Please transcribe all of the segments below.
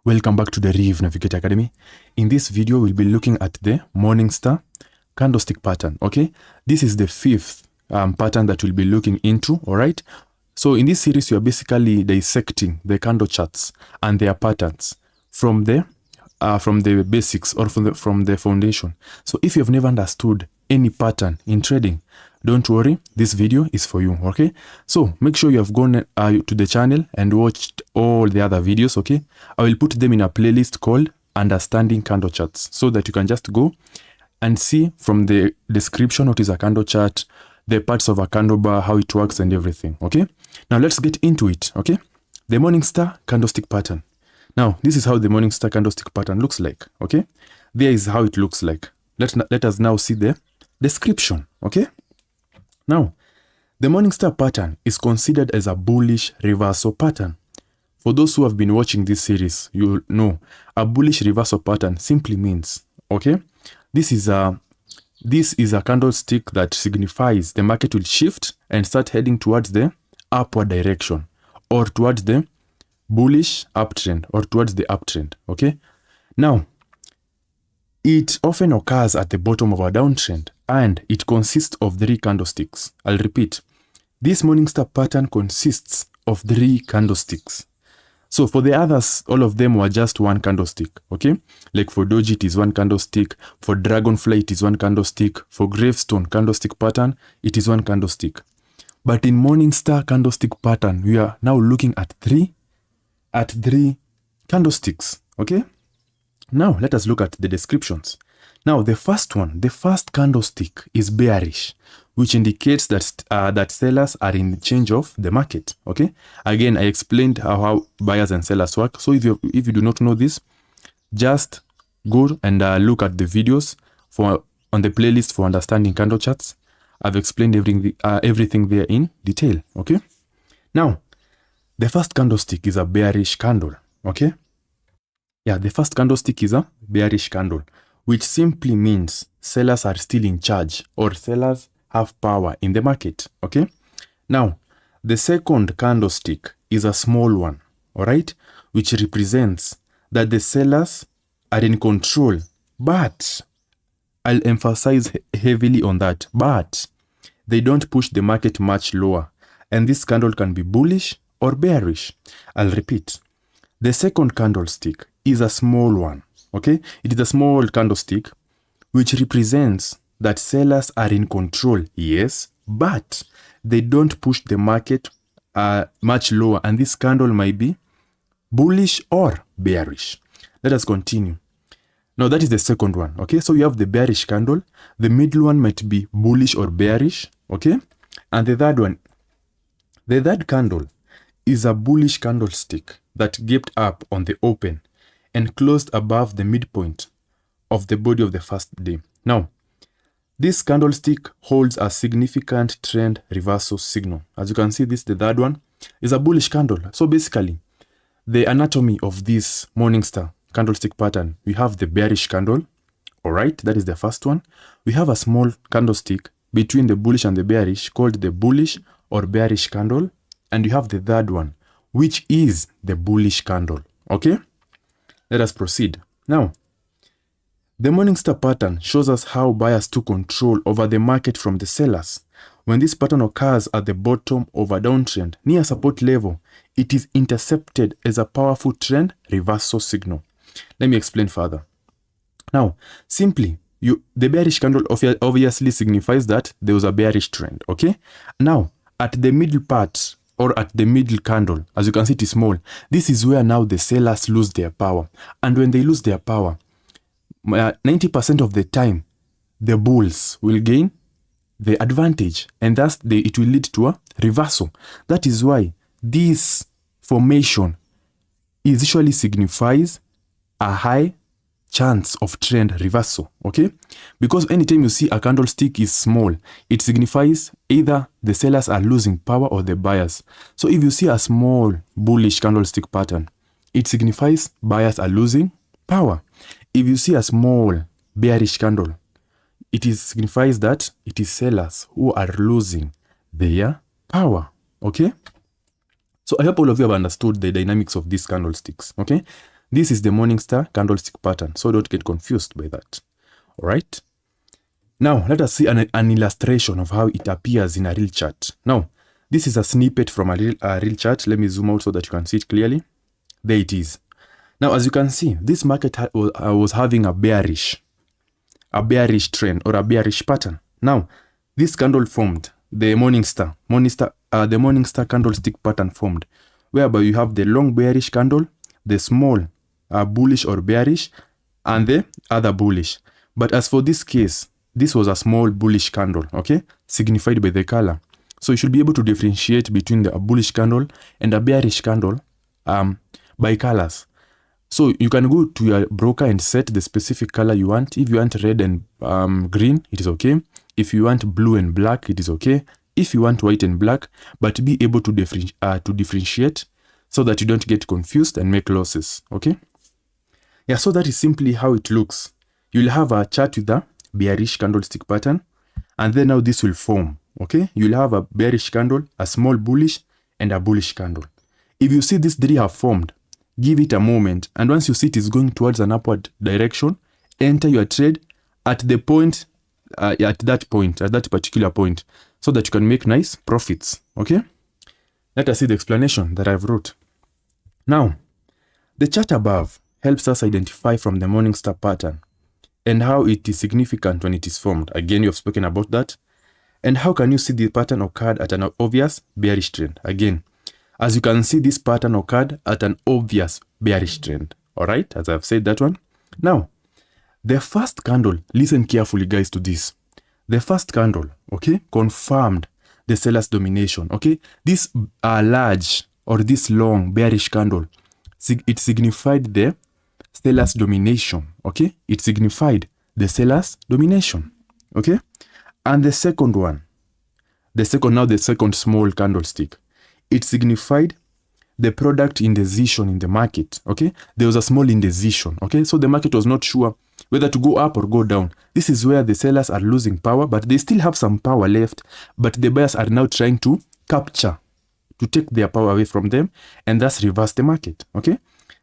Welcome back to the DerivNavigator Academy. In this video, we'll be looking at the Morning Star Candlestick Pattern, okay? This is the fifth pattern that we'll be looking into, all right? So in this series, we are basically dissecting the candle charts and their patterns from the basics or from the foundation. So if you've never understood any pattern in trading, don't worry, this video is for you, okay? So make sure you have gone to the channel and watched all the other videos, okay? I will put them in a playlist called Understanding Candle Charts so that you can just go and see from the description what is a candle chart, the parts of a candle bar, how it works and everything, okay? Now let's get into it, okay? The Morning Star Candlestick Pattern. Now, this is how the Morning Star Candlestick Pattern looks like, okay? There is how it looks like. Let us now see the description, okay? Now, the Morning Star pattern is considered as a bullish reversal pattern. For those who have been watching this series, you will know a bullish reversal pattern simply means, okay, this is a candlestick that signifies the market will shift and start heading towards the upward direction or towards the bullish uptrend or towards the uptrend, okay? Now, it often occurs at the bottom of a downtrend and it consists of 3 candlesticks. I'll repeat. This Morning Star pattern consists of 3 candlesticks. So for the others, all of them were just 1 candlestick, okay? Like for Doji, it is 1 candlestick. For Dragonfly, it is 1 candlestick. For Gravestone candlestick pattern, it is 1 candlestick. But in Morning Star candlestick pattern, we are now looking at 3 candlesticks, okay? Now, let us look at the descriptions. Now, the first candlestick is bearish, which indicates that that sellers are in change of the market, okay? Again, I explained how buyers and sellers work. So if you do not know this, just go and look at the videos on the playlist for understanding candle charts. I've explained everything there in detail, okay? Now, the first candlestick is a bearish candle, okay? Yeah, the first candlestick is a bearish candle, which simply means sellers are still in charge or sellers have power in the market, okay? Now, the second candlestick is a small one, all right? Which represents that the sellers are in control, but I'll emphasize heavily on that, but they don't push the market much lower. And this candle can be bullish or bearish. I'll repeat. The second candlestick is a small one, okay? It is a small candlestick which represents that sellers are in control, yes, but they don't push the market much lower, and this candle might be bullish or bearish. Let us continue. Now, that is the second one, okay? So you have the bearish candle. The middle one might be bullish or bearish, okay? And the third candle is a bullish candlestick that gapped up on the open and closed above the midpoint of the body of the first day. Now, this candlestick holds a significant trend reversal signal. As you can see, this, the third one, is a bullish candle. So basically, the anatomy of this Morning Star candlestick pattern, we have the bearish candle, all right? That is the first one. We have a small candlestick between the bullish and the bearish called the bullish or bearish candle. And you have the third one, which is the bullish candle, okay? Let us proceed. Now, the Morning Star pattern shows us how buyers took control over the market from the sellers. When this pattern occurs at the bottom of a downtrend near support level, it is intercepted as a powerful trend reversal signal. Let me explain further. Now, simply, the bearish candle obviously signifies that there was a bearish trend, okay? Now, at the middle part, or at the middle candle, as you can see, it is small. This is where now the sellers lose their power. And when they lose their power, 90% of the time, the bulls will gain the advantage. And thus, it will lead to a reversal. That is why this formation usually signifies a high chance of trend reversal, okay? Because anytime you see a candlestick is small, it signifies either the sellers are losing power or the buyers. So if you see a small bullish candlestick pattern, it signifies buyers are losing power. If you see a small bearish candle, it signifies that it is sellers who are losing their power, okay? So I hope all of you have understood the dynamics of these candlesticks, okay? This is the Morning Star Candlestick Pattern, so don't get confused by that. All right. Now, let us see an illustration of how it appears in a real chart. Now, this is a snippet from a real chart. Let me zoom out so that you can see it clearly. There it is. Now, as you can see, this market was having a bearish trend or a bearish pattern. Now, this candle formed, the Morning Star Candlestick Pattern formed, whereby you have the long bearish candle, the small bullish or bearish, and the other bullish. But as for this case, this was a small bullish candle, okay, signified by the color. So you should be able to differentiate between the bullish candle and a bearish candle by colors. So you can go to your broker and set the specific color you want. If you want red and green, it is okay. If you want blue and black, it is okay. If you want white and black, but be able to differentiate so that you don't get confused and make losses, okay? Yeah, so that is simply how it looks. You'll have a chart with a bearish candlestick pattern, and then now this will form, okay? You'll have a bearish candle, a small bullish, and a bullish candle. If you see these three have formed, give it a moment, and once you see it is going towards an upward direction, enter your trade at the point, at that particular point, so that you can make nice profits, okay? Let us see the explanation that I've wrote. Now, the chart above helps us identify from the Morning Star pattern and how it is significant when it is formed. Again, you have spoken about that. And how can you see the pattern occurred at an obvious bearish trend? Again, as you can see, this pattern occurred at an obvious bearish trend. All right, as I've said that one. Now, the first candle, listen carefully guys to this. The first candle, okay, confirmed the seller's domination, okay? This large or this long bearish candle, it signified the seller's domination, okay? It signified the seller's domination, okay? And the second one, the second small candlestick, it signified the product indecision in the market, okay? There was a small indecision, okay? So the market was not sure whether to go up or go down. This is where the sellers are losing power, but they still have some power left, but the buyers are now trying to capture, to take their power away from them, and thus reverse the market, okay?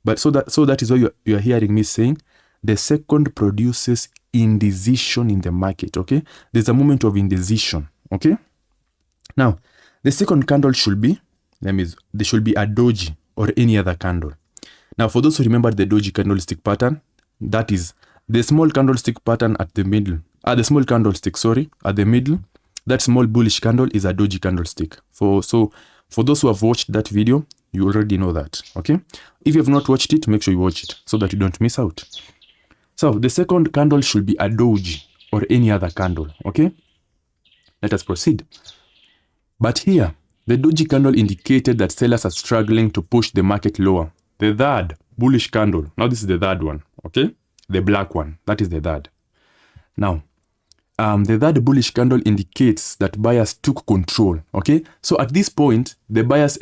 But so that is why you are hearing me saying the second produces indecision in the market, okay? There's a moment of indecision, okay? Now, the second candle should be, there should be a doji or any other candle. Now, for those who remember the doji candlestick pattern, that is the small candlestick pattern at the middle, the small candlestick, sorry, at the middle, that small bullish candle is a doji candlestick. For those who have watched that video, you already know that, okay? If you have not watched it, make sure you watch it so that you don't miss out. So the second candle should be a doji or any other candle, okay? Let us proceed. But here, the doji candle indicated that sellers are struggling to push the market lower. The third bullish candle, now this is the third one, okay? The black one, that is the third. Now, the third bullish candle indicates that buyers took control, okay? So at this point, the buyers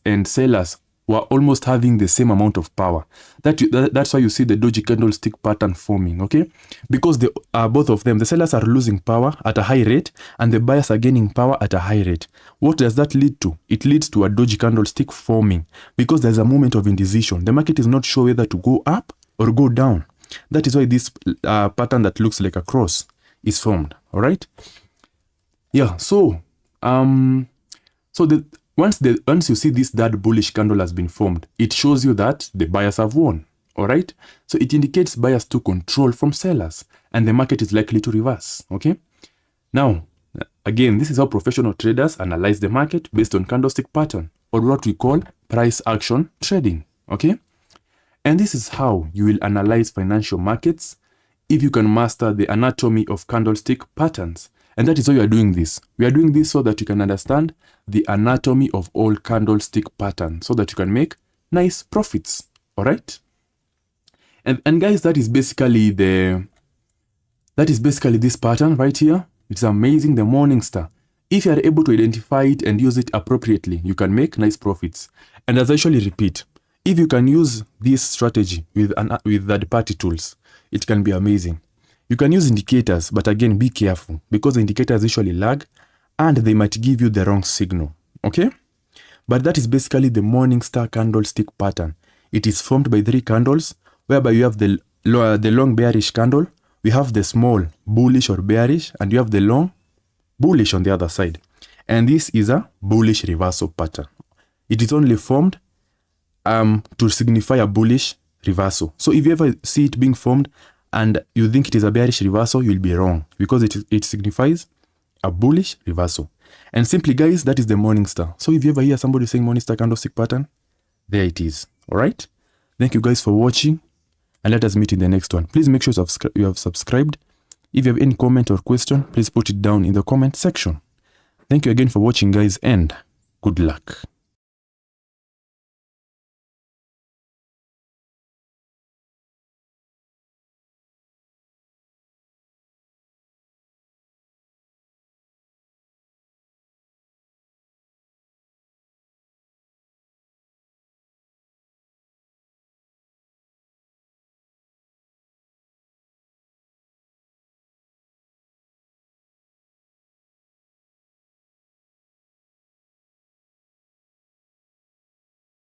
and sellers were almost having the same amount of power. That's why you see the doji candlestick pattern forming, okay? Because both of them, the sellers are losing power at a high rate and the buyers are gaining power at a high rate. What does that lead to? It leads to a doji candlestick forming because there's a moment of indecision. The market is not sure whether to go up or go down. That is why this pattern that looks like a cross is formed, all right? Yeah, so once you see this third bullish candle has been formed, it shows you that the buyers have won, all right? So it indicates buyers took control from sellers and the market is likely to reverse, okay? Now, again, this is how professional traders analyze the market based on candlestick pattern or what we call price action trading, okay? And this is how you will analyze financial markets if you can master the anatomy of candlestick patterns. And that is why we are doing this. We are doing this so that you can understand the anatomy of all candlestick patterns so that you can make nice profits. All right? And guys, that is basically this pattern right here. It's amazing, the Morning Star. If you are able to identify it and use it appropriately, you can make nice profits. And as I usually repeat, if you can use this strategy with third-party tools, it can be amazing. You can use indicators, but again, be careful because the indicators usually lag and they might give you the wrong signal, okay? But that is basically the Morning Star candlestick pattern. it is formed by 3 candles, whereby you have the long bearish candle, we have the small bullish or bearish, and you have the long bullish on the other side. And this is a bullish reversal pattern. It is only formed to signify a bullish reversal. So if you ever see it being formed and you think it is a bearish reversal, you'll be wrong, because it signifies a bullish reversal. And simply, guys, that is the morning star. So if you ever hear somebody saying morning star candlestick pattern, there it is. All right. Thank you guys for watching, and let us meet in the next one. Please make sure you have subscribed. If you have any comment or question, please put it down in the comment section. Thank you again for watching, guys, and good luck.